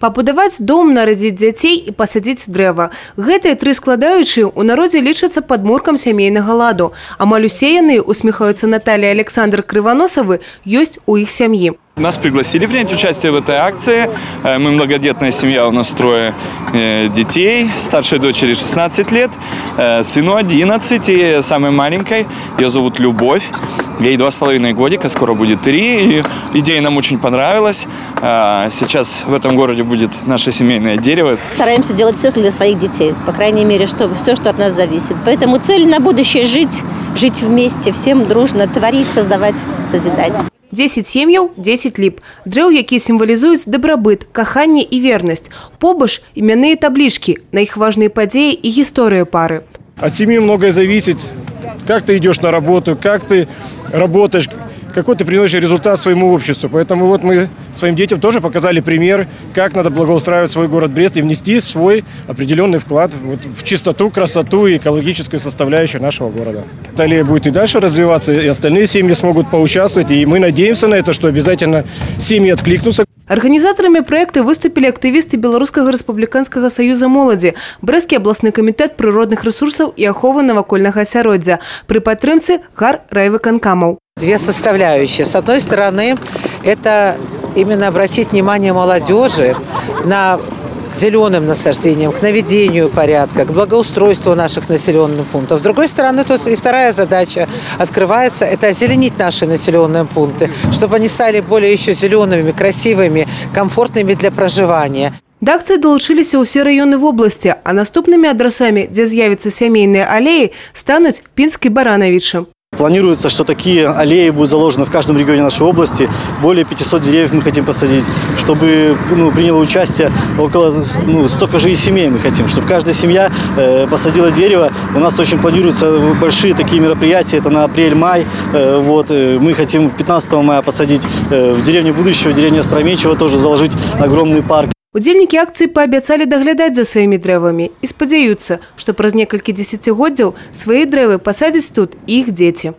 Пабудаваць дом, нарадзіць дзяцей і пасадзіць дрэва. Гэтыя тры складаючыя ў народзе лічацца падмуркам сямейнага ладу. Амаль усе яны, усміхаюцца Наталья и Александр Кривоносовы, ёсць у іх сям'і. Нас пригласили принять участие в этой акции. Мы многодетная семья, у нас 3 детей. Старшей дочери 16 лет, сыну 11 и самой маленькой. Ее зовут Любовь. Ей 2,5 годика, скоро будет 3. И идея нам очень понравилась. Сейчас в этом городе будет наше семейное дерево. Стараемся делать все для своих детей. По крайней мере, все, что от нас зависит. Поэтому цель на будущее – жить вместе, всем дружно, творить, создавать, созидать. 10 сем'яў, 10 ліп. Дрэў, якія сімвалізуюць дабрабыт, каханне і вернасць. Побач імяныя таблічкі, на іх важныя падзеі і гісторыя пары. От семьи многое зависит. Как ты идешь на работу, как ты работаешь, какой ты приносишь результат своему обществу. Поэтому вот мы своим детям тоже показали пример, как надо благоустраивать свой город Брест и внести свой определенный вклад в чистоту, красоту и экологическую составляющую нашего города. Аллея будет и дальше развиваться, и остальные семьи смогут поучаствовать. И мы надеемся на это, что обязательно семьи откликнутся. Организаторами проекта выступили активисты Белорусского республиканского союза молоди, Брестский областный комитет природных ресурсов и аховы навакольнага асяроддзя при падтрымцы райвыканкамаў. Две составляющие. С одной стороны, это именно обратить внимание молодежи на зеленым насаждениям, к наведению порядка, к благоустройству наших населенных пунктов. С другой стороны, тут и вторая задача открывается – это озеленить наши населенные пункты, чтобы они стали более еще зелеными, красивыми, комфортными для проживания. Да акцыі далучыліся ўсе раёны вобласці, а наступнымі адрасамі, дзе з'явяцца сямейныя аллеі, стануць Пінск і Баранавічы. Планируется, что такие аллеи будут заложены в каждом регионе нашей области. Более 500 деревьев мы хотим посадить, чтобы приняло участие около столько же и семей мы хотим, чтобы каждая семья посадила дерево. У нас очень планируются большие такие мероприятия, это на апрель-май. Мы хотим 15 мая посадить в деревне будущего, в деревне Остромечево тоже заложить огромный парк. Удзельнікі акцыі паабяцалі даглядаць за сваімі дрэвамі і спадзяюцца, што праз некалькі дзесяцігоддзяў свае дрэвы пасадзяць тут іх дзеці.